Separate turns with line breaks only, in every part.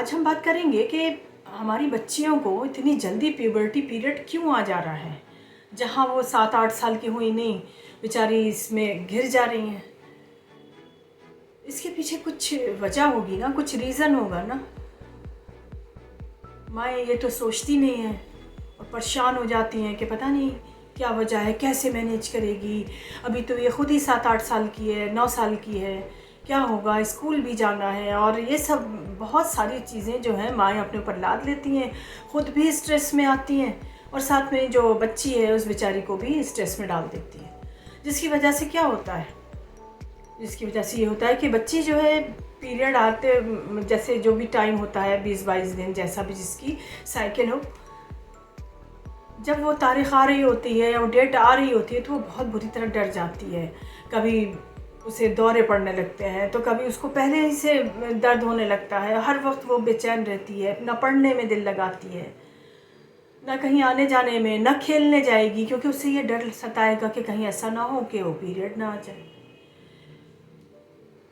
आज हम बात करेंगे कि हमारी बच्चियों को इतनी जल्दी प्यूबर्टी पीरियड क्यों आ जा रहा है, जहाँ वो 7-8 साल की हुई नहीं बेचारी इसमें घिर जा रही हैं। इसके पीछे कुछ वजह होगी ना, कुछ रीज़न होगा ना। माएँ ये तो सोचती नहीं हैं और परेशान हो जाती हैं कि पता नहीं क्या वजह है, कैसे मैनेज करेगी। अभी तो ये खुद ही 7-8 साल की है, 9 साल की है, क्या होगा, स्कूल भी जाना है। और ये सब बहुत सारी चीज़ें जो हैं माएँ अपने ऊपर लाद लेती हैं, ख़ुद भी स्ट्रेस में आती हैं और साथ में जो बच्ची है उस बेचारी को भी स्ट्रेस में डाल देती है। जिसकी वजह से क्या होता है, जिसकी वजह से ये होता है कि बच्ची जो है पीरियड आते जैसे जो भी टाइम होता है 20-22 दिन, जैसा भी जिसकी साइकिल हो, जब वो तारीख़ आ रही होती है और डेट आ रही होती है तो वो बहुत बुरी तरह डर जाती है। कभी उसे दौरे पड़ने लगते हैं, तो कभी उसको पहले ही से दर्द होने लगता है। हर वक्त वो बेचैन रहती है, ना पढ़ने में दिल लगाती है, ना कहीं आने जाने में, ना खेलने जाएगी, क्योंकि उससे ये डर सताएगा कि कहीं ऐसा ना हो कि वो पीरियड ना आ जाए।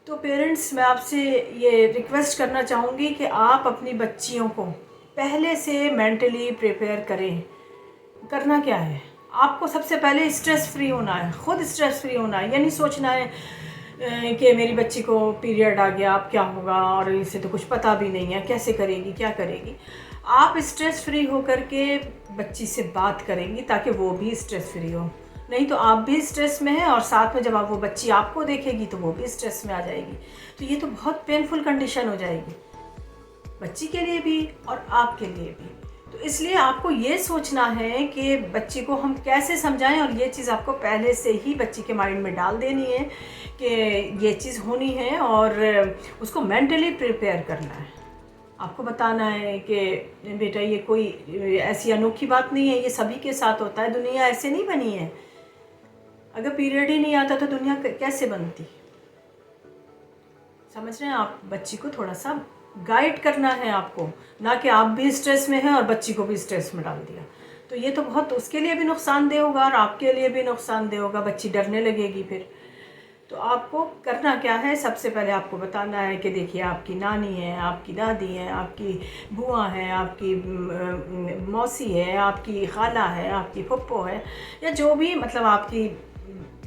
तो पेरेंट्स, मैं आपसे ये रिक्वेस्ट करना चाहूँगी कि आप अपनी बच्चियों को पहले से मेंटली प्रिपेयर करें। करना क्या है, आपको सबसे पहले स्ट्रेस फ्री होना है, ख़ुद स्ट्रेस फ्री होना है। ये नहीं सोचना है कि मेरी बच्ची को पीरियड आ गया, अब क्या होगा, और इसे तो कुछ पता भी नहीं है, कैसे करेगी, क्या करेगी। आप स्ट्रेस फ्री होकर के बच्ची से बात करेंगी ताकि वो भी स्ट्रेस फ्री हो। नहीं तो आप भी स्ट्रेस में हैं और साथ में जब आप वो बच्ची आपको देखेगी तो वो भी स्ट्रेस में आ जाएगी। तो ये तो बहुत पेनफुल कंडीशन हो जाएगी, बच्ची के लिए भी और आपके लिए भी। तो इसलिए आपको ये सोचना है कि बच्ची को हम कैसे समझाएं, और ये चीज़ आपको पहले से ही बच्ची के माइंड में डाल देनी है कि ये चीज़ होनी है और उसको मेंटली प्रिपेयर करना है। आपको बताना है कि बेटा ये कोई ऐसी अनोखी बात नहीं है, ये सभी के साथ होता है, दुनिया ऐसे नहीं बनी है। अगर पीरियड ही नहीं आता तो दुनिया कैसे बनती, समझ रहे हैं आप। बच्ची को थोड़ा सा गाइड करना है आपको, ना कि आप भी स्ट्रेस में हैं और बच्ची को भी स्ट्रेस में डाल दिया। तो ये तो बहुत उसके लिए भी नुकसानदेह होगा और आपके लिए भी नुकसानदेह होगा, बच्ची डरने लगेगी फिर। तो आपको करना क्या है, सबसे पहले आपको बताना है कि देखिए आपकी नानी है, आपकी दादी है, आपकी बुआ है, आपकी मौसी है, आपकी खाला है, आपकी फुप्पो है, या जो भी मतलब आपकी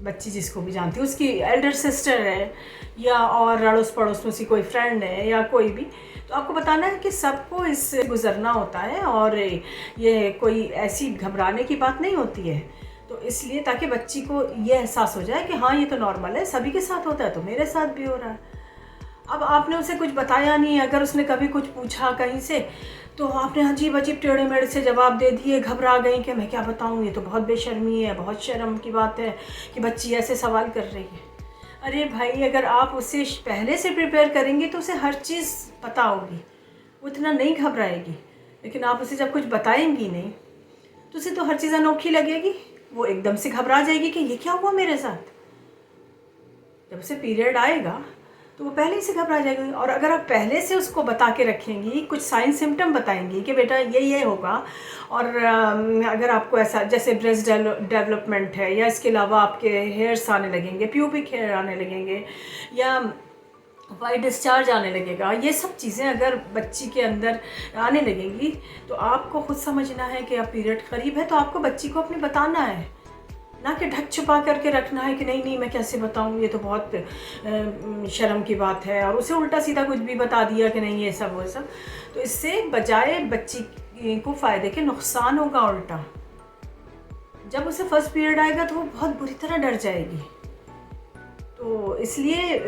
बच्ची जिसको भी जानती है, उसकी एल्डर सिस्टर है, या और अड़ोस पड़ोस में से कोई फ्रेंड है या कोई भी। तो आपको बताना है कि सबको इससे गुज़रना होता है और ये कोई ऐसी घबराने की बात नहीं होती है। तो इसलिए ताकि बच्ची को ये एहसास हो जाए कि हाँ ये तो नॉर्मल है, सभी के साथ होता है तो मेरे साथ भी हो रहा है। अब आपने उसे कुछ बताया नहीं, अगर उसने कभी कुछ पूछा कहीं से तो आपने अजीब अजीब टेढ़े मेढ़े से जवाब दे दिए, घबरा गई कि मैं क्या बताऊँ, ये तो बहुत बेशर्मी है, बहुत शर्म की बात है कि बच्ची ऐसे सवाल कर रही है। अरे भाई, अगर आप उसे पहले से प्रिपेयर करेंगे तो उसे हर चीज़ पता होगी, वो इतना नहीं घबराएगी। लेकिन आप उसे जब कुछ बताएंगी नहीं तो उसे तो हर चीज़ अनोखी लगेगी, वो एकदम से घबरा जाएगी कि ये क्या हुआ मेरे साथ। जब उसे पीरियड आएगा तो वो पहले ही से घबरा जाएगी। और अगर आप पहले से उसको बता के रखेंगी, कुछ साइन सिम्टम बताएंगी कि बेटा ये होगा, और अगर आपको ऐसा जैसे ब्रेस्ट डेवलपमेंट है, या इसके अलावा आपके हेयर्स आने लगेंगे, प्यूबिक हेयर आने लगेंगे, या वाइट डिस्चार्ज आने लगेगा, ये सब चीज़ें अगर बच्ची के अंदर आने लगेंगी तो आपको खुद समझना है कि अब पीरियड करीब है। तो आपको बच्ची को अपने बताना है, ना कि ढक छुपा करके रखना है कि नहीं मैं कैसे बताऊँ, ये तो बहुत शर्म की बात है, और उसे उल्टा सीधा कुछ भी बता दिया कि नहीं ये सब वो सब। तो इससे बजाय बच्ची को फ़ायदे के नुकसान होगा उल्टा। जब उसे फर्स्ट पीरियड आएगा तो वो बहुत बुरी तरह डर जाएगी। तो इसलिए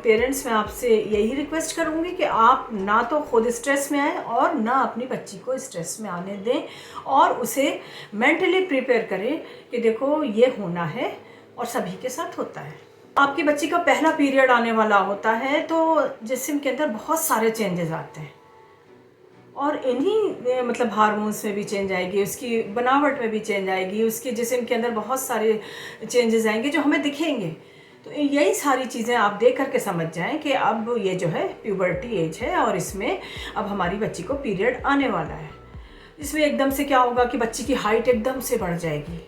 पेरेंट्स, मैं आपसे यही रिक्वेस्ट करूँगी कि आप ना तो खुद स्ट्रेस में आएँ और ना अपनी बच्ची को स्ट्रेस में आने दें, और उसे मेंटली प्रिपेयर करें कि देखो ये होना है और सभी के साथ होता है। आपकी बच्ची का पहला पीरियड आने वाला होता है तो जिस्म के अंदर बहुत सारे चेंजेस आते हैं, और इन्हीं मतलब हार्मोन्स में भी चेंज आएगी, उसकी बनावट में भी चेंज आएगी, उसके जिस्म के अंदर बहुत सारे चेंजेस आएंगे जो हमें दिखेंगे। तो यही सारी चीज़ें आप देख करके समझ जाएं कि अब ये जो है प्यूबर्टी एज है और इसमें अब हमारी बच्ची को पीरियड आने वाला है। इसमें एकदम से क्या होगा कि बच्ची की हाइट एकदम से बढ़ जाएगी,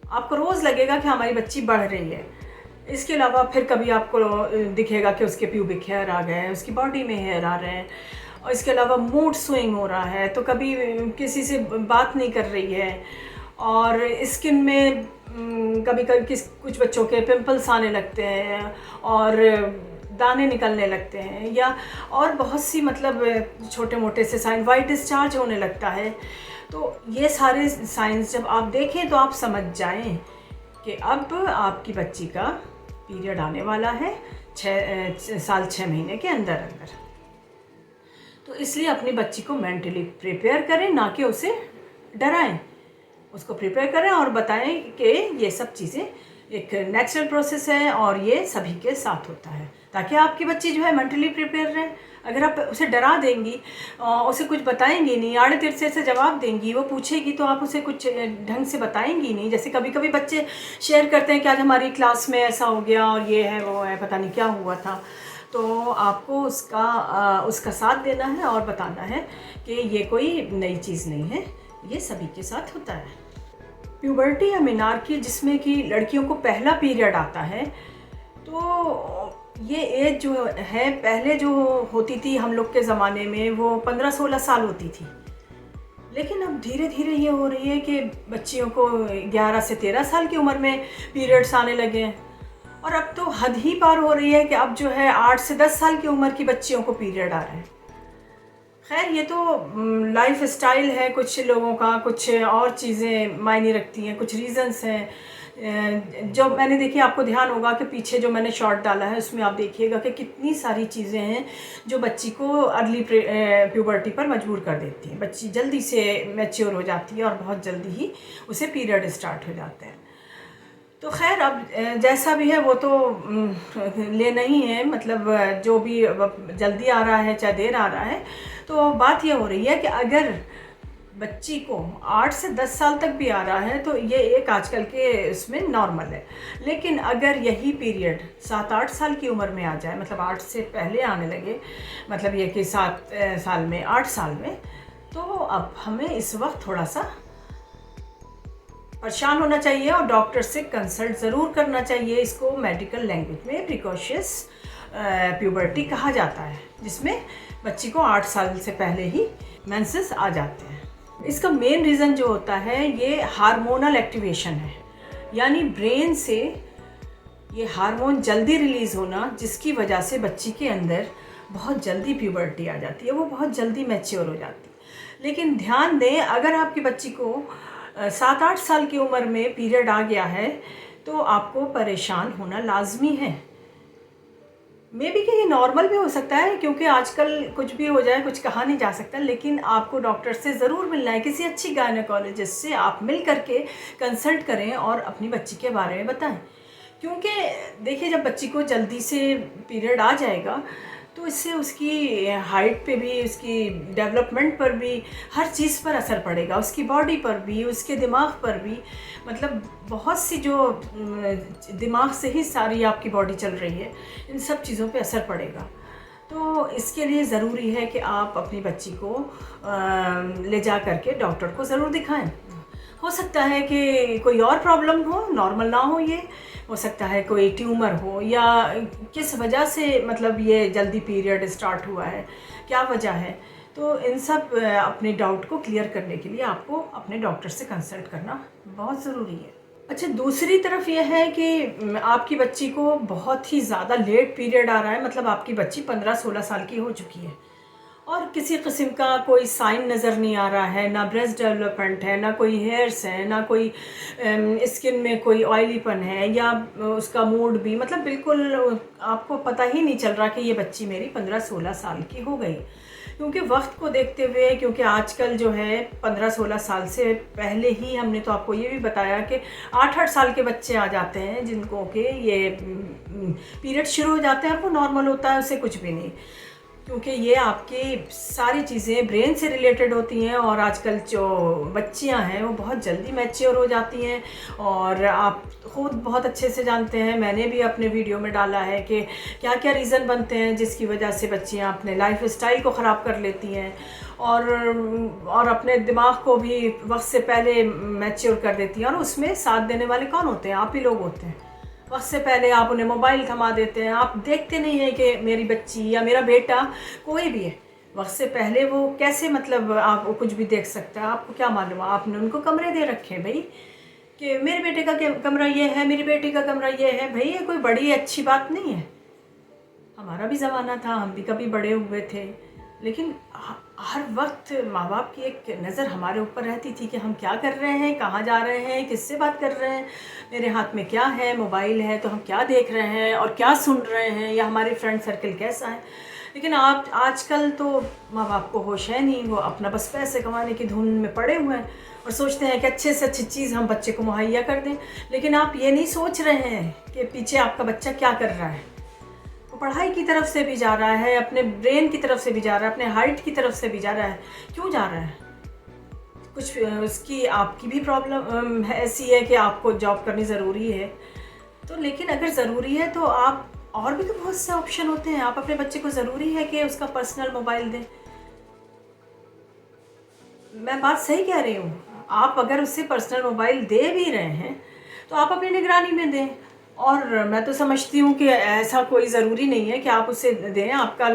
आपको रोज़ लगेगा कि हमारी बच्ची बढ़ रही है। इसके अलावा फिर कभी आपको दिखेगा कि उसके प्यूबिक हेयर आ गए हैं, उसकी बॉडी में हेयर आ रहे हैं, और इसके अलावा मूड स्विंग हो रहा है, तो कभी किसी से बात नहीं कर रही है, और स्किन में कभी कभी कुछ बच्चों के पिंपल्स आने लगते हैं और दाने निकलने लगते हैं, या और बहुत सी मतलब छोटे मोटे से साइन, वाइट डिस्चार्ज होने लगता है। तो ये सारे साइंस जब आप देखें तो आप समझ जाएं कि अब आपकी बच्ची का पीरियड आने वाला है 6 महीने के अंदर अंदर। तो इसलिए अपनी बच्ची को मेंटली प्रिपेयर करें, ना कि उसे डराएं। उसको प्रिपेयर करें और बताएं कि ये सब चीज़ें एक नेचुरल प्रोसेस है और ये सभी के साथ होता है, ताकि आपकी बच्ची जो है मेंटली प्रिपेयर रहे। अगर आप उसे डरा देंगी, उसे कुछ बताएंगी नहीं, आड़े तिरछे से जवाब देंगी, वो पूछेगी तो आप उसे कुछ ढंग से बताएंगी नहीं। जैसे कभी कभी बच्चे शेयर करते हैं कि आज हमारी क्लास में ऐसा हो गया और ये है वो है, पता नहीं क्या हुआ था। तो आपको उसका साथ देना है और बताना है कि ये कोई नई चीज़ नहीं है, ये सभी के साथ होता है। प्यूबर्टी या मेनार्की, जिसमें कि लड़कियों को पहला पीरियड आता है, तो ये एज जो है पहले जो होती थी हम लोग के ज़माने में वो 15-16 साल होती थी, लेकिन अब धीरे धीरे ये हो रही है कि बच्चियों को 11 से 13 साल की उम्र में पीरियड्स आने लगे हैं, और अब तो हद ही पार हो रही है कि अब जो है 8 से 10 साल की उम्र की बच्चियों को पीरियड आ रहे हैं। खैर ये तो लाइफ स्टाइल है कुछ लोगों का, कुछ और चीज़ें मायने रखती हैं, कुछ रीज़न्स हैं जो मैंने देखिए। आपको ध्यान होगा कि पीछे जो मैंने शॉर्ट डाला है उसमें आप देखिएगा कि कितनी सारी चीज़ें हैं जो बच्ची को अर्ली प्यूबर्टी पर मजबूर कर देती हैं। बच्ची जल्दी से मैच्योर हो जाती है और बहुत जल्दी ही उसे पीरियड स्टार्ट हो जाते हैं। तो खैर अब जैसा भी है वो तो लेना ही है, मतलब जो भी जल्दी आ रहा है चाहे देर आ रहा है। तो बात ये हो रही है कि अगर बच्ची को 8 से 10 साल तक भी आ रहा है तो ये एक आजकल के इसमें नॉर्मल है, लेकिन अगर यही पीरियड 7-8 साल की उम्र में आ जाए, मतलब 8 से पहले आने लगे, मतलब ये कि 7 साल में 8 साल में, तो अब हमें इस वक्त थोड़ा सा परेशान होना चाहिए और डॉक्टर से कंसल्ट ज़रूर करना चाहिए। इसको मेडिकल लैंग्वेज में प्रिकॉशियस प्यूबर्टी कहा जाता है, जिसमें बच्ची को 8 साल से पहले ही मेंसेस आ जाते हैं। इसका मेन रीज़न जो होता है ये हार्मोनल एक्टिवेशन है, यानी ब्रेन से ये हार्मोन जल्दी रिलीज़ होना, जिसकी वजह से बच्ची के अंदर बहुत जल्दी प्यूबर्टी आ जाती है, वो बहुत जल्दी मैच्योर हो जाती है। लेकिन ध्यान दें, अगर आपकी बच्ची को 7-8 साल की उम्र में पीरियड आ गया है तो आपको परेशान होना लाजमी है। मे बी कि ये नॉर्मल भी हो सकता है, क्योंकि आजकल कुछ भी हो जाए कुछ कहा नहीं जा सकता, लेकिन आपको डॉक्टर से ज़रूर मिलना है, किसी अच्छी गायनेकोलॉजिस्ट से आप मिल करके कंसल्ट करें और अपनी बच्ची के बारे में बताएं। क्योंकि देखिए, जब बच्ची को जल्दी से पीरियड आ जाएगा तो इससे उसकी हाइट पे भी, उसकी डेवलपमेंट पर भी, हर चीज़ पर असर पड़ेगा, उसकी बॉडी पर भी, उसके दिमाग पर भी। मतलब बहुत सी जो दिमाग से ही सारी आपकी बॉडी चल रही है, इन सब चीज़ों पे असर पड़ेगा। तो इसके लिए ज़रूरी है कि आप अपनी बच्ची को ले जा करके डॉक्टर को ज़रूर दिखाएं। हो सकता है कि कोई और प्रॉब्लम हो, नॉर्मल ना हो, ये हो सकता है कोई ट्यूमर हो, या किस वजह से मतलब ये जल्दी पीरियड स्टार्ट हुआ है, क्या वजह है। तो इन सब अपने डाउट को क्लियर करने के लिए आपको अपने डॉक्टर से कंसल्ट करना बहुत ज़रूरी है। अच्छा, दूसरी तरफ यह है कि आपकी बच्ची को बहुत ही ज़्यादा लेट पीरियड आ रहा है, मतलब आपकी बच्ची 15-16 साल की हो चुकी है और किसी किस्म का कोई साइन नज़र नहीं आ रहा है, ना ब्रेस्ट डेवलपमेंट है, ना कोई हेयर्स है, ना कोई स्किन में कोई ऑयलीपन है, या उसका मूड भी, मतलब बिल्कुल आपको पता ही नहीं चल रहा कि ये बच्ची मेरी 15-16 साल की हो गई। क्योंकि वक्त को देखते हुए, क्योंकि आजकल जो है 15-16 साल से पहले ही हमने तो आपको ये भी बताया कि 8-8 साल के बच्चे आ जाते हैं जिनको कि ये पीरियड शुरू हो जाते हैं और वो नॉर्मल होता है, उससे कुछ भी नहीं, क्योंकि ये आपकी सारी चीज़ें ब्रेन से रिलेटेड होती हैं। और आजकल जो बच्चियां हैं वो बहुत जल्दी मैच्योर हो जाती हैं, और आप खुद बहुत अच्छे से जानते हैं, मैंने भी अपने वीडियो में डाला है कि क्या क्या रीज़न बनते हैं जिसकी वजह से बच्चियां अपने लाइफ स्टाइल को ख़राब कर लेती हैं और अपने दिमाग को भी वक्त से पहले मैच्योर कर देती हैं। और उसमें साथ देने वाले कौन होते हैं? आप ही लोग होते हैं। वक्त से पहले आप उन्हें मोबाइल थमा देते हैं, आप देखते नहीं हैं कि मेरी बच्ची या मेरा बेटा कोई भी है वक्त से पहले वो कैसे, मतलब आप वो कुछ भी देख सकता है, आपको क्या मालूम। आपने उनको कमरे दे रखे हैं भाई कि मेरे बेटे का कमरा ये है, मेरी बेटी का कमरा ये है। भाई ये कोई बड़ी अच्छी बात नहीं है। हमारा भी ज़माना था, हम भी कभी बड़े हुए थे, लेकिन हर वक्त माँ बाप की एक नज़र हमारे ऊपर रहती थी कि हम क्या कर रहे हैं, कहाँ जा रहे हैं, किससे बात कर रहे हैं, मेरे हाथ में क्या है, मोबाइल है तो हम क्या देख रहे हैं और क्या सुन रहे हैं, या हमारे फ्रेंड सर्कल कैसा है। लेकिन आप आजकल तो माँ बाप को होश है नहीं, वो अपना बस पैसे कमाने की धुन में पड़े हुए हैं और सोचते हैं कि अच्छे से अच्छी चीज़ हम बच्चे को मुहैया कर दें। लेकिन आप ये नहीं सोच रहे हैं कि पीछे आपका बच्चा क्या कर रहा है। वो पढ़ाई की तरफ से भी जा रहा है, अपने ब्रेन की तरफ से भी जा रहा है, अपने हाइट की तरफ से भी जा रहा है। क्यों जा रहा है? कुछ उसकी आपकी भी प्रॉब्लम ऐसी है कि आपको जॉब करनी ज़रूरी है, तो लेकिन अगर ज़रूरी है तो आप और भी तो बहुत से ऑप्शन होते हैं। आप अपने बच्चे को ज़रूरी है कि उसका पर्सनल मोबाइल दें। मैं बात सही कह रही हूँ। आप अगर उससे पर्सनल मोबाइल दे भी रहे हैं तो आप अपनी निगरानी में दें। और मैं तो समझती हूँ कि ऐसा कोई ज़रूरी नहीं है कि आप उसे दें। आपका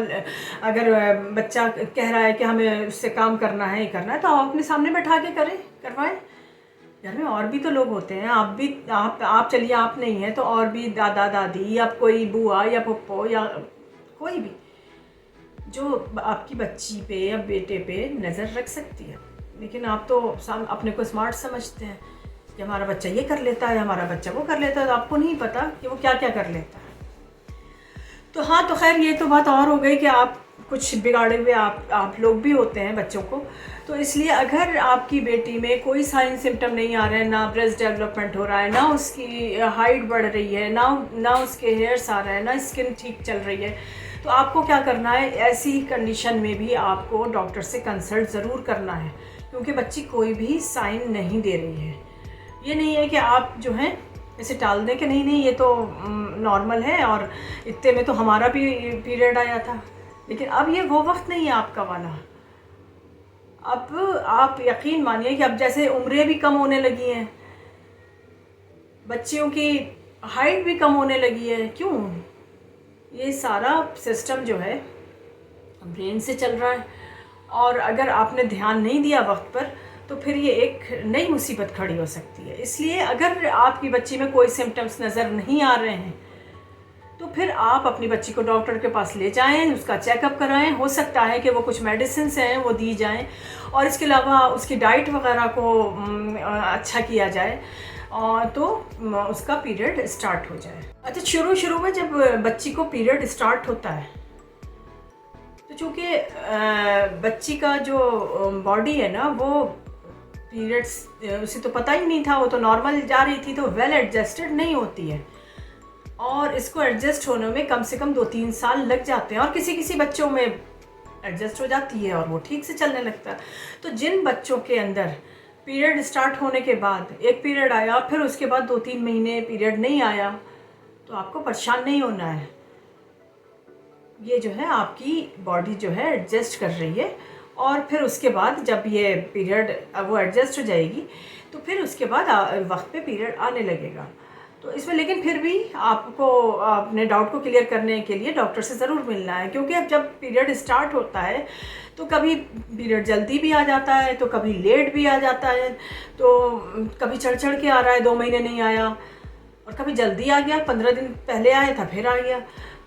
अगर बच्चा कह रहा है कि हमें उससे काम करना है, ये करना है, तो आप अपने सामने बैठा के करें, करवाएं। घर में और भी तो लोग होते हैं। आप भी आप चलिए, आप नहीं हैं तो और भी दादा दादी या कोई बुआ या पप्पो या कोई भी जो आपकी बच्ची पे या बेटे पे नज़र रख सकती है। लेकिन आप तो अपने को स्मार्ट समझते हैं कि हमारा बच्चा ये कर लेता है, हमारा बच्चा वो कर लेता है, तो आपको नहीं पता कि वो क्या क्या कर लेता है। तो हाँ, तो खैर ये तो बात और हो गई कि आप कुछ बिगाड़े हुए आप लोग भी होते हैं बच्चों को। तो इसलिए अगर आपकी बेटी में कोई साइन सिम्टम नहीं आ रहे हैं, ना ब्रेस्ट डेवलपमेंट हो रहा है, ना उसकी हाइट बढ़ रही है, ना उसके हेयर्स आ रहे हैं, ना स्किन ठीक चल रही है, तो आपको क्या करना है, ऐसी कंडीशन में भी आपको डॉक्टर से कंसल्ट ज़रूर करना है, क्योंकि बच्ची कोई भी साइन नहीं दे रही है। ये नहीं है कि आप जो हैं ऐसे टाल दें कि नहीं नहीं ये तो नॉर्मल है और इतने में तो हमारा भी पीरियड आया था। लेकिन अब ये वो वक्त नहीं है आपका वाला। अब आप यकीन मानिए कि अब जैसे उम्रें भी कम होने लगी हैं, बच्चियों की हाइट भी कम होने लगी है। क्यों? ये सारा सिस्टम जो है ब्रेन से चल रहा है, और अगर आपने ध्यान नहीं दिया वक्त पर तो फिर ये एक नई मुसीबत खड़ी हो सकती है। इसलिए अगर आपकी बच्ची में कोई सिम्टम्स नज़र नहीं आ रहे हैं तो फिर आप अपनी बच्ची को डॉक्टर के पास ले जाएं, उसका चेकअप कराएं। हो सकता है कि वो कुछ मेडिसिन हैं वो दी जाएं, और इसके अलावा उसकी डाइट वगैरह को अच्छा किया जाए, और तो उसका पीरियड स्टार्ट हो जाए। अच्छा, शुरू में जब बच्ची को पीरियड स्टार्ट होता है तो चूँकि बच्ची का जो बॉडी है ना, वो पीरियड्स उसे तो पता ही नहीं था, वो तो नॉर्मल जा रही थी, तो वेल एडजस्टेड नहीं होती है, और इसको एडजस्ट होने में कम से कम 2-3 साल लग जाते हैं, और किसी किसी बच्चों में एडजस्ट हो जाती है और वो ठीक से चलने लगता है। तो जिन बच्चों के अंदर पीरियड स्टार्ट होने के बाद एक पीरियड आया, फिर उसके बाद 2-3 महीने पीरियड नहीं आया, तो आपको परेशान नहीं होना है। ये जो है आपकी बॉडी जो है एडजस्ट कर रही है, और फिर उसके बाद जब ये पीरियड वो एडजस्ट हो जाएगी तो फिर उसके बाद वक्त पे पीरियड आने लगेगा। तो इसमें लेकिन फिर भी आपको अपने डाउट को क्लियर करने के लिए डॉक्टर से ज़रूर मिलना है, क्योंकि अब जब पीरियड स्टार्ट होता है तो कभी पीरियड जल्दी भी आ जाता है, तो कभी लेट भी आ जाता है, तो कभी चढ़ के आ रहा है, 2 महीने नहीं आया, और कभी जल्दी आ गया, 15 दिन पहले आया था फिर आ गया।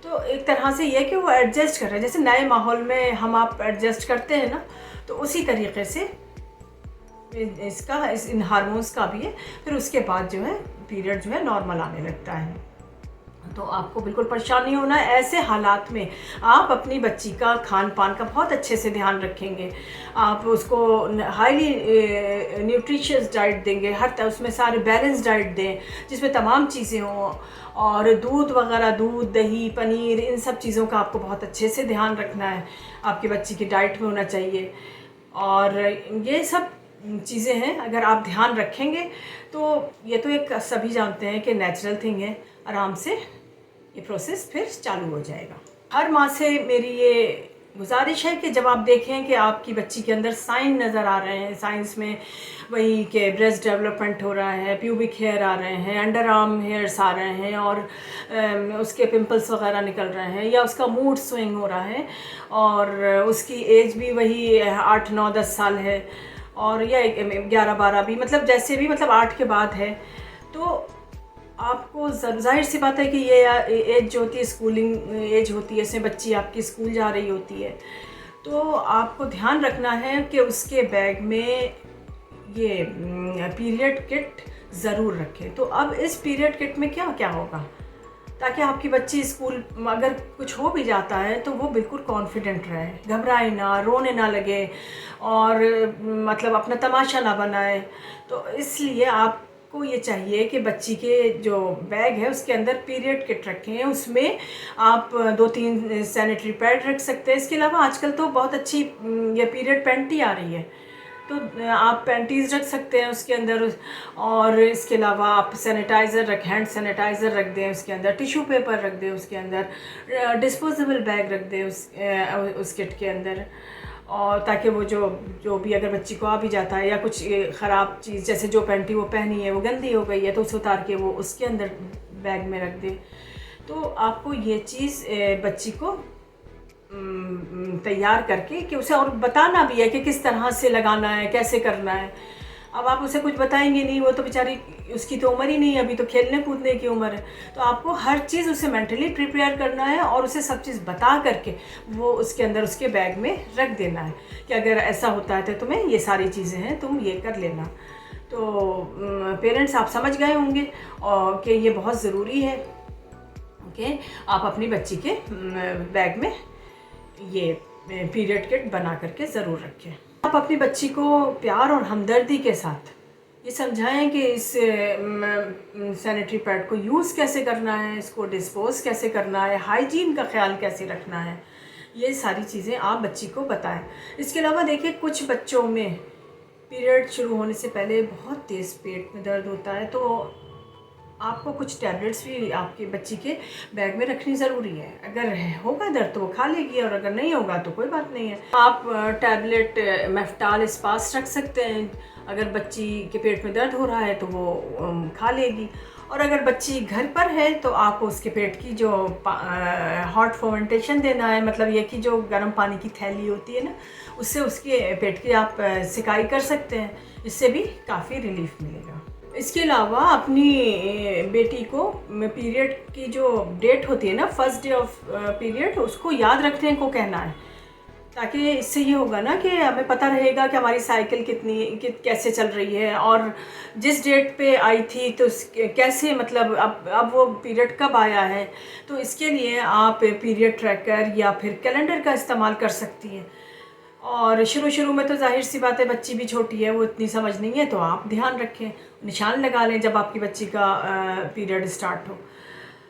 तो एक तरह से ये कि वो एडजस्ट कर रहे हैं, जैसे नए माहौल में हम आप एडजस्ट करते हैं ना, तो उसी तरीके से इन हार्मोन्स का भी है। फिर उसके बाद जो है पीरियड जो है नॉर्मल आने लगता है। तो आपको बिल्कुल परेशान नहीं होना है। ऐसे हालात में आप अपनी बच्ची का खान पान का बहुत अच्छे से ध्यान रखेंगे, आप उसको हाईली न्यूट्रिशियस डाइट देंगे, हर उसमें सारे बैलेंस डाइट दें जिसमें तमाम चीज़ें हों, और दूध वगैरह, दूध, दही, पनीर, इन सब चीज़ों का आपको बहुत अच्छे से ध्यान रखना है, आपकी बच्ची की डाइट में होना चाहिए। और ये सब चीज़ें हैं, अगर आप ध्यान रखेंगे तो ये तो एक सभी जानते हैं कि नेचुरल थिंग है, आराम से ये प्रोसेस फिर चालू हो जाएगा। हर माँ से मेरी ये गुजारिश है कि जब आप देखें कि आपकी बच्ची के अंदर साइन नज़र आ रहे हैं, साइंस में वही कि ब्रेस्ट डेवलपमेंट हो रहा है, प्यूबिक हेयर आ रहे हैं, अंडर आर्म हेयर्स आ रहे हैं और उसके पिंपल्स वगैरह निकल रहे हैं, या उसका मूड स्विंग हो रहा है और उसकी एज भी वही 8, 9, 10 साल है, और या 11, 12 भी, मतलब जैसे भी, मतलब 8 के बाद है, तो आपको ज़ाहिर सी बात है कि ये एज जो होती है स्कूलिंग एज होती है, इसमें बच्ची आपकी स्कूल जा रही होती है, तो आपको ध्यान रखना है कि उसके बैग में ये पीरियड किट ज़रूर रखें। तो अब इस पीरियड किट में क्या क्या होगा, ताकि आपकी बच्ची स्कूल अगर कुछ हो भी जाता है तो वो बिल्कुल कॉन्फिडेंट रहे, घबराए ना, रोने ना लगे और मतलब अपना तमाशा ना बनाए। तो इसलिए आपको ये चाहिए कि बच्ची के जो बैग है उसके अंदर पीरियड किट रखें, उसमें आप 2-3 सैनिटरी पैड रख सकते हैं। इसके अलावा आजकल तो बहुत अच्छी ये पीरियड पैंटी आ रही है, तो आप पैंटीज़ रख सकते हैं उसके अंदर, और इसके अलावा आप सैनिटाइज़र हैंड सैनिटाइज़र रख दें उसके अंदर, टिश्यू पेपर रख दें उसके अंदर, डिस्पोजेबल बैग रख दें उस किट के अंदर, और ताकि वो जो भी अगर बच्ची को आ भी जाता है या कुछ ख़राब चीज़, जैसे जो पैंटी वो पहनी है वो गंदी हो गई है, तो उसे उतार के वो उसके अंदर बैग में रख दें। तो आपको ये चीज़ बच्ची को तैयार करके कि उसे और बताना भी है कि किस तरह से लगाना है, कैसे करना है। अब आप उसे कुछ बताएंगे नहीं, वो तो बेचारी, उसकी तो उम्र ही नहीं है, अभी तो खेलने कूदने की उम्र है। तो आपको हर चीज़ उसे मेंटली प्रिपेयर करना है और उसे सब चीज़ बता करके वो उसके अंदर उसके बैग में रख देना है कि अगर ऐसा होता है तो तुम्हें ये सारी चीज़ें हैं, तुम ये कर लेना। तो पेरेंट्स आप समझ गए होंगे और कि ये बहुत ज़रूरी है कि आप अपनी बच्ची के बैग में ये पीरियड किट बना करके ज़रूर रखें। आप अपनी बच्ची को प्यार और हमदर्दी के साथ ये समझाएं कि इस सैनिटरी पैड को यूज़ कैसे करना है, इसको डिस्पोज कैसे करना है, हाइजीन का ख्याल कैसे रखना है, ये सारी चीज़ें आप बच्ची को बताएं। इसके अलावा देखिए, कुछ बच्चों में पीरियड शुरू होने से पहले बहुत तेज़ पेट में दर्द होता है, तो आपको कुछ टैबलेट्स भी आपकी बच्ची के बैग में रखनी ज़रूरी है। अगर होगा दर्द तो वो खा लेगी, और अगर नहीं होगा तो कोई बात नहीं है। आप टैबलेट मेफ्टाल स्पास रख सकते हैं, अगर बच्ची के पेट में दर्द हो रहा है तो वो खा लेगी। और अगर बच्ची घर पर है तो आप उसके पेट की जो हॉट फर्मेंटेशन देना है, मतलब ये कि जो गर्म पानी की थैली होती है ना, उससे उसके पेट की आप सिकाई कर सकते हैं, इससे भी काफ़ी रिलीफ मिलेगा। इसके अलावा अपनी बेटी को पीरियड की जो डेट होती है ना, फर्स्ट डे ऑफ पीरियड, उसको याद रखने को कहना है, ताकि इससे ये होगा ना कि हमें पता रहेगा कि हमारी साइकिल कैसे चल रही है, और जिस डेट पे आई थी तो कैसे, मतलब अब वो पीरियड कब आया है। तो इसके लिए आप पीरियड ट्रैकर या फिर कैलेंडर का इस्तेमाल कर सकती हैं। और शुरू में तो जाहिर सी बात है, बच्ची भी छोटी है, वो इतनी समझ नहीं है, तो आप ध्यान रखें, निशान लगा लें जब आपकी बच्ची का पीरियड स्टार्ट हो।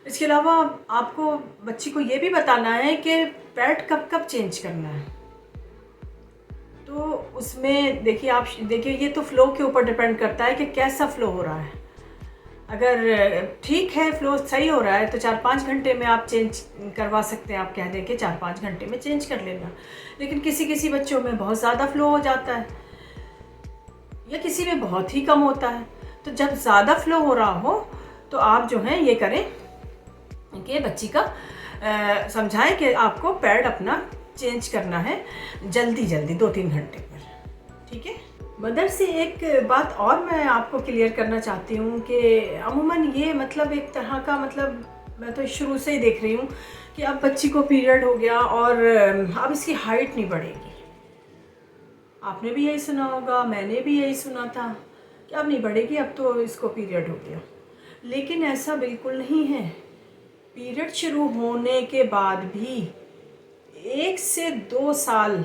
इसके अलावा आपको बच्ची को ये भी बताना है कि पैड कब कब चेंज करना है। तो उसमें देखिए ये तो फ़्लो के ऊपर डिपेंड करता है कि कैसा फ़्लो हो रहा है। अगर ठीक है, फ़्लो सही हो रहा है, तो 4-5 घंटे में आप चेंज करवा सकते हैं। आप कह दें कि 4-5 घंटे में चेंज कर लेना। लेकिन किसी बच्चों में बहुत ज़्यादा फ़्लो हो जाता है या किसी में बहुत ही कम होता है। तो जब ज़्यादा फ़्लो हो रहा हो तो आप जो है ये करें कि बच्ची का समझाएं कि आपको पैड अपना चेंज करना है जल्दी 2-3 घंटे पर, ठीक है। मदर से एक बात और मैं आपको क्लियर करना चाहती हूँ कि अमूमन ये मतलब एक तरह का, मतलब मैं तो शुरू से ही देख रही हूँ कि अब बच्ची को पीरियड हो गया और अब इसकी हाइट नहीं बढ़ेगी। आपने भी यही सुना होगा, मैंने भी यही सुना था कि अब नहीं बढ़ेगी, अब तो इसको पीरियड हो गया। लेकिन ऐसा बिल्कुल नहीं है। पीरियड शुरू होने के बाद भी 1 से 2 साल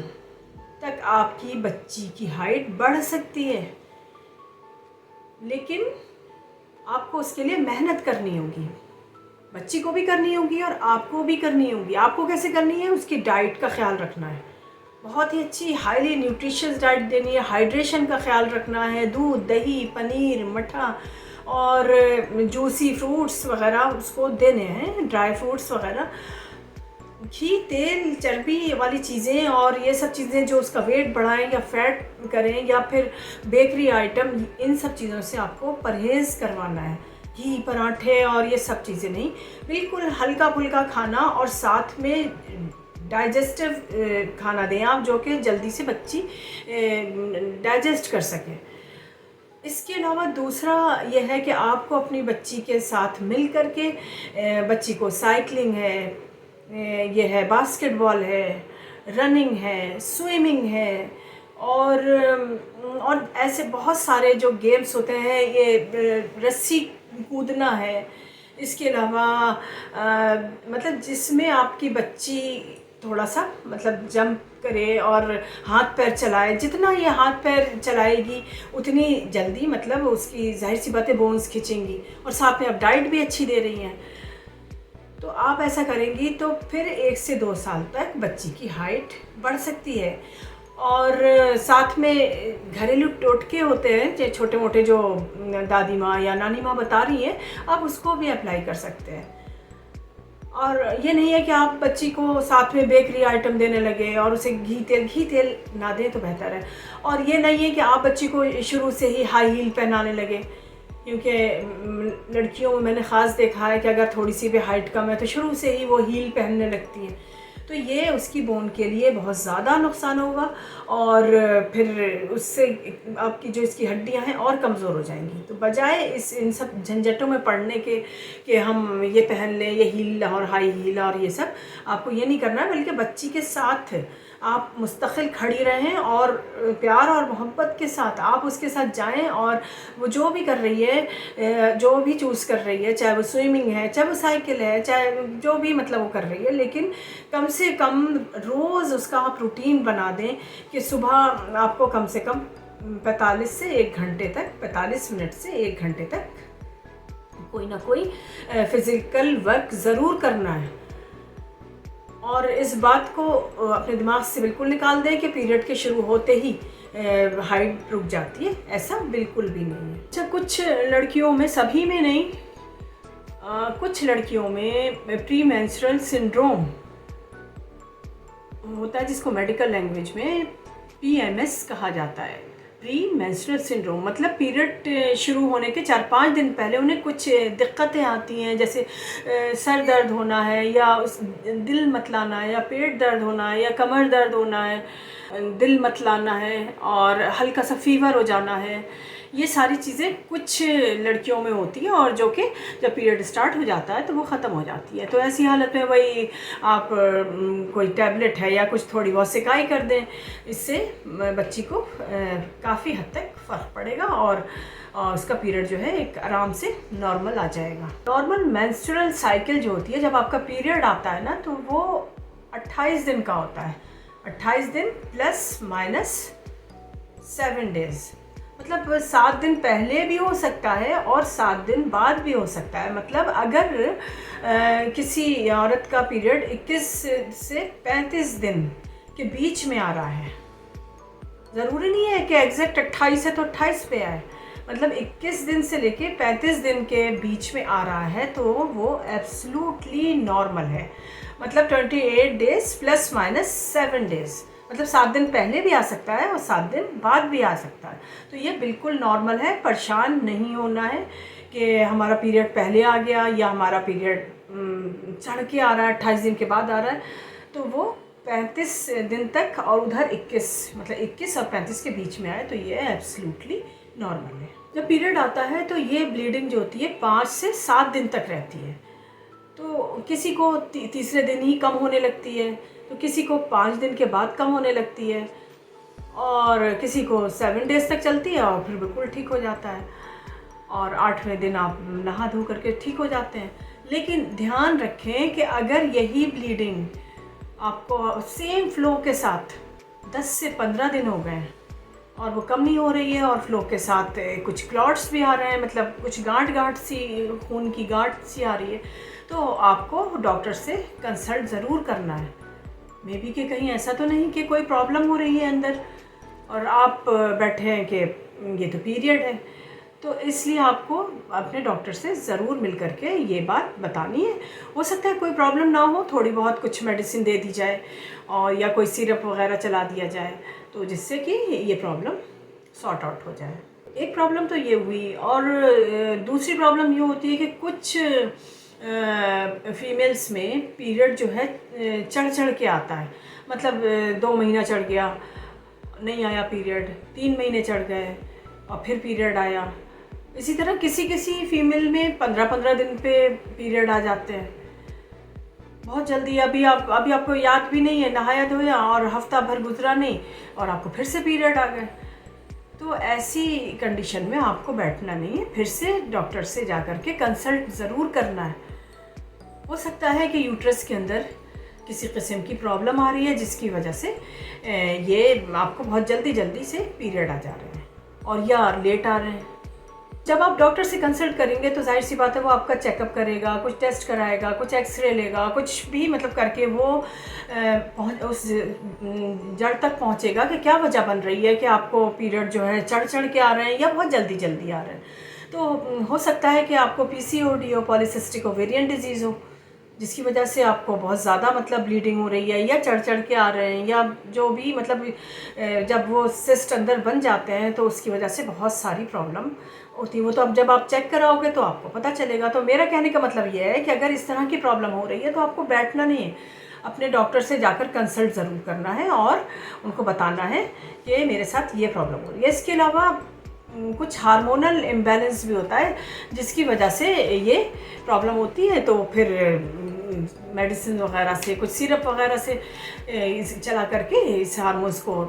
तक आपकी बच्ची की हाइट बढ़ सकती है, लेकिन आपको उसके लिए मेहनत करनी होगी। बच्ची को भी करनी होगी और आपको भी करनी होगी। आपको कैसे करनी है, उसकी डाइट का ख्याल रखना है, बहुत ही अच्छी हाईली न्यूट्रिशियस डाइट देनी है, हाइड्रेशन का ख्याल रखना है, दूध, दही, पनीर, मट्ठा और जूसी फ्रूट्स वगैरह उसको देने हैं, ड्राई फ्रूट्स वगैरह। घी, तेल, चर्बी वाली चीज़ें और ये सब चीज़ें जो उसका वेट बढ़ाएं या फैट करें, या फिर बेकरी आइटम, इन सब चीज़ों से आपको परहेज़ करवाना है। घी, पराठे और ये सब चीज़ें नहीं, बिल्कुल हल्का फुल्का खाना, और साथ में डाइजेस्टिव खाना दें आप, जो कि जल्दी से बच्ची डाइजेस्ट कर सके। इसके अलावा दूसरा ये है कि आपको अपनी बच्ची के साथ मिल कर के बच्ची को साइकिलिंग है, ये है बास्केटबॉल है, रनिंग है, स्विमिंग है, और ऐसे बहुत सारे जो गेम्स होते हैं, ये रस्सी कूदना है। इसके अलावा मतलब जिसमें आपकी बच्ची थोड़ा सा मतलब जंप करे और हाथ पैर चलाए। जितना ये हाथ पैर चलाएगी उतनी जल्दी मतलब उसकी ज़ाहिर सी बात है बोन्स खिंचेंगी, और साथ में आप डाइट भी अच्छी दे रही हैं। तो आप ऐसा करेंगी तो फिर 1 से 2 साल तक बच्ची की हाइट बढ़ सकती है। और साथ में घरेलू टोटके होते हैं जो छोटे मोटे, जो दादी माँ या नानी माँ बता रही हैं, आप उसको भी अप्लाई कर सकते हैं। और ये नहीं है कि आप बच्ची को साथ में बेकरी आइटम देने लगे और उसे घी तेल ना दें तो बेहतर है। और ये नहीं है कि आप बच्ची को शुरू से ही हाई हील पहनाने लगे, क्योंकि लड़कियों में मैंने ख़ास देखा है कि अगर थोड़ी सी भी हाइट कम है तो शुरू से ही वो हील पहनने लगती हैं, तो ये उसकी बोन के लिए बहुत ज़्यादा नुकसान होगा, और फिर उससे आपकी जो इसकी हड्डियां हैं और कमज़ोर हो जाएंगी। तो बजाय इन सब झंझटों में पड़ने के कि हम ये पहन लें, ये हील और हाई हील और ये सब, आपको ये नहीं करना है, बल्कि बच्ची के साथ आप मुस्तकिल खड़ी रहें और प्यार और मोहब्बत के साथ आप उसके साथ जाएं, और वो जो भी कर रही है, जो भी चूज़ कर रही है, चाहे वो स्विमिंग है, चाहे वो साइकिल है, चाहे जो भी मतलब वो कर रही है, लेकिन कम से कम रोज़ उसका आप रूटीन बना दें कि सुबह आपको कम से कम 45 से 1 घंटे तक, 45 मिनट से 1 घंटे तक कोई ना कोई फिज़िकल वर्क ज़रूर करना है। और इस बात को अपने दिमाग से बिल्कुल निकाल दें कि पीरियड के शुरू होते ही हाइट रुक जाती है, ऐसा बिल्कुल भी नहीं है। अच्छा, कुछ लड़कियों में, सभी में नहीं, कुछ लड़कियों में प्री मेंस्ट्रुअल सिंड्रोम होता है, जिसको मेडिकल लैंग्वेज में PMS कहा जाता है। प्री मेंस्ट्रुअल सिंड्रोम मतलब पीरियड शुरू होने के 4-5 दिन पहले उन्हें कुछ दिक्कतें आती हैं, जैसे सर दर्द होना है, या दिल मतलाना है, या पेट दर्द होना है, या कमर दर्द होना है, दिल मतलाना है, और हल्का सा फीवर हो जाना है। ये सारी चीज़ें कुछ लड़कियों में होती हैं, और जो कि जब पीरियड स्टार्ट हो जाता है तो वो ख़त्म हो जाती है। तो ऐसी हालत में वही आप कोई टैबलेट है या कुछ थोड़ी बहुत सिकाई कर दें, इससे बच्ची को काफ़ी हद तक फ़र्क पड़ेगा, और उसका पीरियड जो है एक आराम से नॉर्मल आ जाएगा। नॉर्मल मेंस्ट्रुअल साइकिल जो होती है, जब आपका पीरियड आता है ना, तो वो 28 दिन का होता है। 28 दिन प्लस माइनस 7 डेज़, मतलब 7 दिन पहले भी हो सकता है और 7 दिन बाद भी हो सकता है। मतलब अगर किसी औरत का पीरियड 21 से 35 दिन के बीच में आ रहा है, ज़रूरी नहीं है कि एग्जैक्ट 28 है तो 28 पे आए, मतलब 21 दिन से लेके 35 दिन के बीच में आ रहा है तो वो एब्सोल्युटली नॉर्मल है। मतलब 28 डेज़ प्लस माइनस 7 डेज़, मतलब 7 दिन पहले भी आ सकता है और 7 दिन बाद भी आ सकता है। तो ये बिल्कुल नॉर्मल है, परेशान नहीं होना है कि हमारा पीरियड पहले आ गया या हमारा पीरियड चढ़ के आ रहा है, 28 दिन के बाद आ रहा है। तो वो 35 दिन तक और उधर 21, मतलब 21 और 35 के बीच में आए तो ये एब्सोल्युटली नॉर्मल है। जब पीरियड आता है तो ये ब्लीडिंग जो होती है 5 से 7 दिन तक रहती है। तो किसी को तीसरे दिन ही कम होने लगती है, तो किसी को 5 दिन के बाद कम होने लगती है, और किसी को 7 डेज़ तक चलती है और फिर बिल्कुल ठीक हो जाता है, और 8वें दिन आप नहा धो करके ठीक हो जाते हैं। लेकिन ध्यान रखें कि अगर यही ब्लीडिंग आपको सेम फ्लो के साथ 10 से 15 दिन हो गए हैं और वो कम नहीं हो रही है, और फ्लो के साथ कुछ क्लॉट्स भी आ रहे हैं, मतलब कुछ गांठ सी, खून की गांठ सी आ रही है, तो आपको डॉक्टर से कंसल्ट ज़रूर करना है। मे बी कि कहीं ऐसा तो नहीं कि कोई प्रॉब्लम हो रही है अंदर और आप बैठे हैं कि ये तो पीरियड है। तो इसलिए आपको अपने डॉक्टर से ज़रूर मिल करके ये बात बतानी है। हो सकता है कोई प्रॉब्लम ना हो, थोड़ी बहुत कुछ मेडिसिन दे दी जाए और या कोई सिरप वगैरह चला दिया जाए, तो जिससे कि ये प्रॉब्लम सॉर्ट आउट हो जाए। एक प्रॉब्लम तो ये हुई, और दूसरी प्रॉब्लम ये होती है कि कुछ फीमेल्स में पीरियड जो है चढ़ चढ़ के आता है। मतलब 2 महीना चढ़ गया, नहीं आया पीरियड, 3 महीने चढ़ गए और फिर पीरियड आया। इसी तरह किसी किसी फीमेल में 15-15 दिन पे पीरियड आ जाते हैं बहुत जल्दी। अभी आपको याद भी नहीं है, नहाया धोया और हफ्ता भर गुजरा नहीं और आपको फिर से पीरियड आ गए। तो ऐसी कंडीशन में आपको बैठना नहीं है, फिर से डॉक्टर से जा कर के कंसल्ट ज़रूर करना है। हो सकता है कि यूट्रस के अंदर किसी किस्म की प्रॉब्लम आ रही है जिसकी वजह से ये आपको बहुत जल्दी से पीरियड आ जा रहे हैं और या लेट आ रहे हैं। जब आप डॉक्टर से कंसल्ट करेंगे तो जाहिर सी बात है वो आपका चेकअप करेगा, कुछ टेस्ट कराएगा, कुछ एक्सरे लेगा, कुछ भी मतलब करके वो उस जड़ तक पहुंचेगा कि क्या वजह बन रही है कि आपको पीरियड जो है चढ़ चढ़ के आ रहे हैं या बहुत जल्दी आ रहे हैं। तो हो सकता है कि आपको PCOD हो, पॉलीसिस्टिक ओवेरियन डिजीज़ हो, जिसकी वजह से आपको बहुत ज़्यादा मतलब ब्लीडिंग हो रही है या चढ़ चढ़ के आ रहे हैं, या जो भी मतलब जब वो सिस्ट अंदर बन जाते हैं तो उसकी वजह से बहुत सारी प्रॉब्लम होती है। वो तो अब जब आप चेक कराओगे तो आपको पता चलेगा। तो मेरा कहने का मतलब ये है कि अगर इस तरह की प्रॉब्लम हो रही है तो आपको बैठना नहीं है, अपने डॉक्टर से जाकर कंसल्ट ज़रूर करना है और उनको बताना है कि मेरे साथ ये प्रॉब्लम हो रही है। इसके अलावा कुछ हार्मोनल इम्बैलेंस भी होता है जिसकी वजह से ये प्रॉब्लम होती है। तो फिर मेडिसिन वगैरह से, कुछ सिरप वगैरह से चला करके इस हार्मोन्स को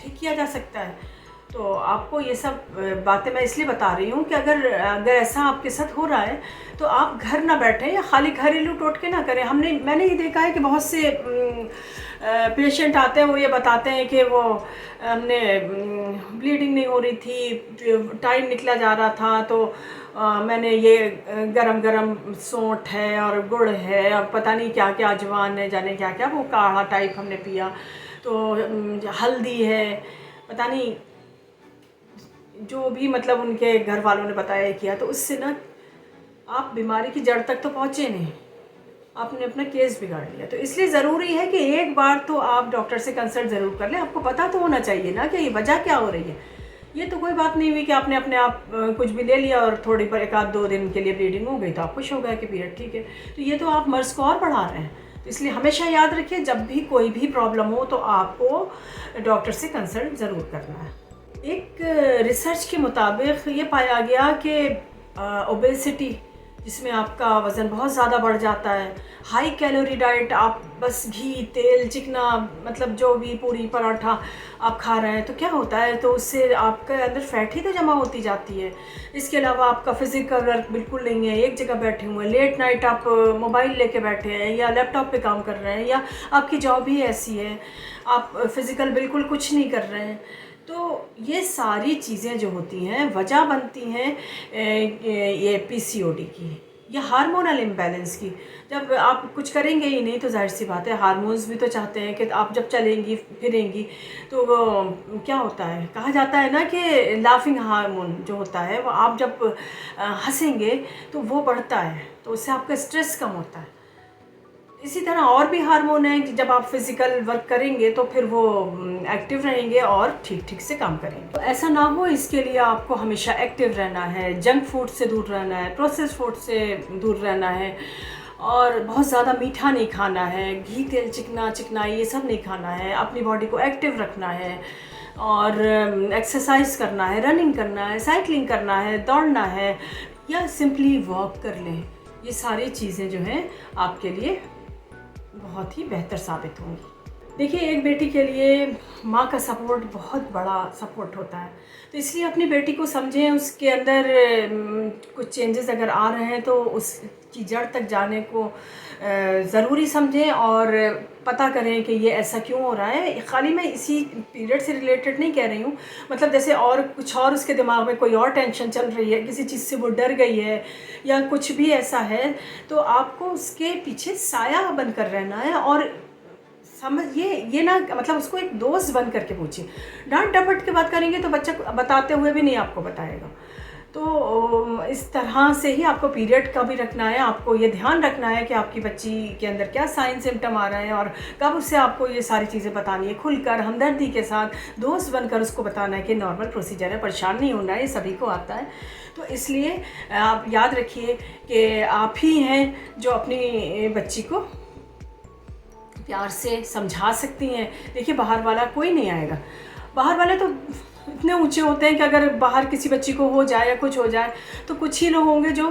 ठीक किया जा सकता है। तो आपको ये सब बातें मैं इसलिए बता रही हूँ कि अगर ऐसा आपके साथ हो रहा है तो आप घर ना बैठें या खाली घरेलू टोटके ना करें। मैंने ये देखा है कि बहुत से पेशेंट आते हैं, वो ये बताते हैं कि वो हमने ब्लीडिंग नहीं हो रही थी, टाइम निकला जा रहा था, तो मैंने ये गरम सौंठ है और गुड़ है और पता नहीं क्या क्या, अजवान है, जाने क्या क्या, वो काढ़ा टाइप हमने पिया, तो हल्दी है, पता नहीं जो भी मतलब उनके घर वालों ने बताया किया। तो उससे ना आप बीमारी की जड़ तक तो पहुँचे नहीं, आपने अपना केस बिगाड़ लिया। तो इसलिए ज़रूरी है कि एक बार तो आप डॉक्टर से कंसल्ट ज़रूर कर लें। आपको पता तो होना चाहिए ना कि ये वजह क्या हो रही है। ये तो कोई बात नहीं हुई कि आपने अपने आप कुछ भी ले लिया और थोड़ी पर 1-2 दिन के लिए ब्लीडिंग हो गई तो आप खुश हो गए कि पीरियड ठीक है। तो ये तो आप मर्ज़ को और बढ़ा रहे हैं। तो इसलिए हमेशा याद रखिए, जब भी कोई भी प्रॉब्लम हो तो आपको डॉक्टर से कंसल्ट ज़रूर करना है। एक रिसर्च के मुताबिक ये पाया गया कि ओबेसिटी, जिसमें आपका वज़न बहुत ज़्यादा बढ़ जाता है, हाई कैलोरी डाइट, आप बस घी, तेल, चिकना, मतलब जो भी पूरी पराठा आप खा रहे हैं, तो क्या होता है, तो उससे आपके अंदर फैट ही तो जमा होती जाती है। इसके अलावा आपका फिज़िकल वर्क बिल्कुल नहीं है, एक जगह बैठे हुए हैं, लेट नाइट आप मोबाइल लेके बैठे हैं या लैपटॉप पे काम कर रहे हैं, या आपकी जॉब ही ऐसी है, आप फिज़िकल बिल्कुल कुछ नहीं कर रहे हैं। तो ये सारी चीज़ें जो होती हैं वजह बनती हैं ये PCOD की या हार्मोनल इम्बैलेंस की। जब आप कुछ करेंगे ही नहीं तो जाहिर सी बात है हार्मोन्स भी तो चाहते हैं कि आप जब चलेंगी फिरेंगी तो वो क्या होता है, कहा जाता है ना कि लाफिंग हार्मोन जो होता है वो आप जब हंसेंगे तो वो बढ़ता है, तो उससे आपका स्ट्रेस कम होता है। इसी तरह और भी हार्मोन हैं कि जब आप फिज़िकल वर्क करेंगे तो फिर वो एक्टिव रहेंगे और ठीक से काम करेंगे। तो ऐसा ना हो, इसके लिए आपको हमेशा एक्टिव रहना है, जंक फूड से दूर रहना है, प्रोसेस फूड से दूर रहना है, और बहुत ज़्यादा मीठा नहीं खाना है, घी तेल चिकनाई ये सब नहीं खाना है, अपनी बॉडी को एक्टिव रखना है और एक्सरसाइज करना है, रनिंग करना है, साइकिलिंग करना है, दौड़ना है या सिंपली वॉक कर लें। ये सारी चीज़ें जो हैं आपके लिए बहुत ही बेहतर साबित होंगी। देखिए, एक बेटी के लिए माँ का सपोर्ट बहुत बड़ा सपोर्ट होता है, तो इसलिए अपनी बेटी को समझें, उसके अंदर कुछ चेंजेस अगर आ रहे हैं तो उसकी जड़ तक जाने को ज़रूरी समझें और पता करें कि ये ऐसा क्यों हो रहा है। खाली मैं इसी पीरियड से रिलेटेड नहीं कह रही हूँ, मतलब जैसे और कुछ और उसके दिमाग में कोई और टेंशन चल रही है, किसी चीज़ से वो डर गई है या कुछ भी ऐसा है, तो आपको उसके पीछे साया बनकर रहना है और ये ना, मतलब उसको एक दोस्त बन करके पूछिए। डांट डपट के बात करेंगे तो बच्चा बताते हुए भी नहीं आपको बताएगा। तो इस तरह से ही आपको पीरियड का भी रखना है। आपको ये ध्यान रखना है कि आपकी बच्ची के अंदर क्या साइन सिम्टम आ रहे हैं और कब उससे आपको ये सारी चीज़ें बतानी है, खुलकर हमदर्दी के साथ दोस्त बनकर उसको बताना है कि नॉर्मल प्रोसीजर है, परेशान नहीं होना है, ये सभी को आता है। तो इसलिए आप याद रखिए कि आप ही हैं जो अपनी बच्ची को प्यार से समझा सकती हैं। देखिए बाहर वाला कोई नहीं आएगा, बाहर वाले तो इतने ऊंचे होते हैं कि अगर बाहर किसी बच्ची को हो जाए या कुछ हो जाए तो कुछ ही लोग होंगे जो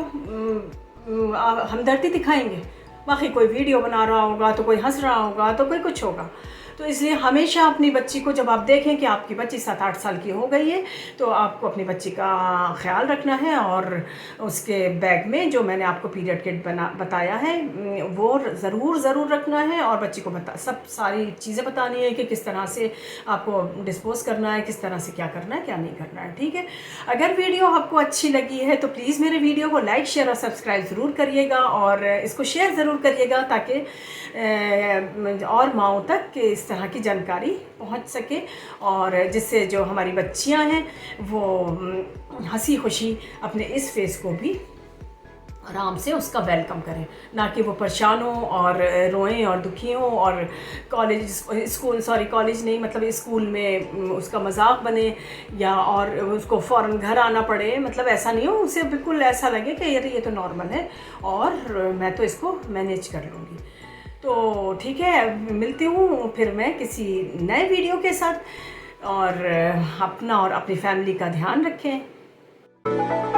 हमदर्दी दिखाएंगे, बाकी कोई वीडियो बना रहा होगा तो कोई हंस रहा होगा तो कोई कुछ होगा। तो इसलिए हमेशा अपनी बच्ची को, जब आप देखें कि आपकी बच्ची 7-8 साल की हो गई है, तो आपको अपनी बच्ची का ख्याल रखना है और उसके बैग में जो मैंने आपको पीरियड किट बताया है वो ज़रूर रखना है और बच्ची को सब सारी चीज़ें बतानी है कि किस तरह से आपको डिस्पोज़ करना है, किस तरह से क्या करना है क्या नहीं करना है। ठीक है, अगर वीडियो आपको अच्छी लगी है तो प्लीज़ मेरे वीडियो को लाइक शेयर और सब्सक्राइब ज़रूर करिएगा और इसको शेयर ज़रूर करिएगा ताकि और माओं तक इस तरह की जानकारी पहुंच सके और जिससे जो हमारी बच्चियां हैं वो हंसी खुशी अपने इस फेस को भी आराम से उसका वेलकम करें, ना कि वो परेशान हो और रोएं और दुखी हों और कॉलेज नहीं, मतलब स्कूल में उसका मजाक बने या और उसको फ़ौरन घर आना पड़े। मतलब ऐसा नहीं हो, उसे बिल्कुल ऐसा लगे कि यार ये तो नॉर्मल है और मैं तो इसको मैनेज कर लूँगी। तो ठीक है, मिलती हूँ फिर मैं किसी नए वीडियो के साथ और अपना और अपनी फैमिली का ध्यान रखें।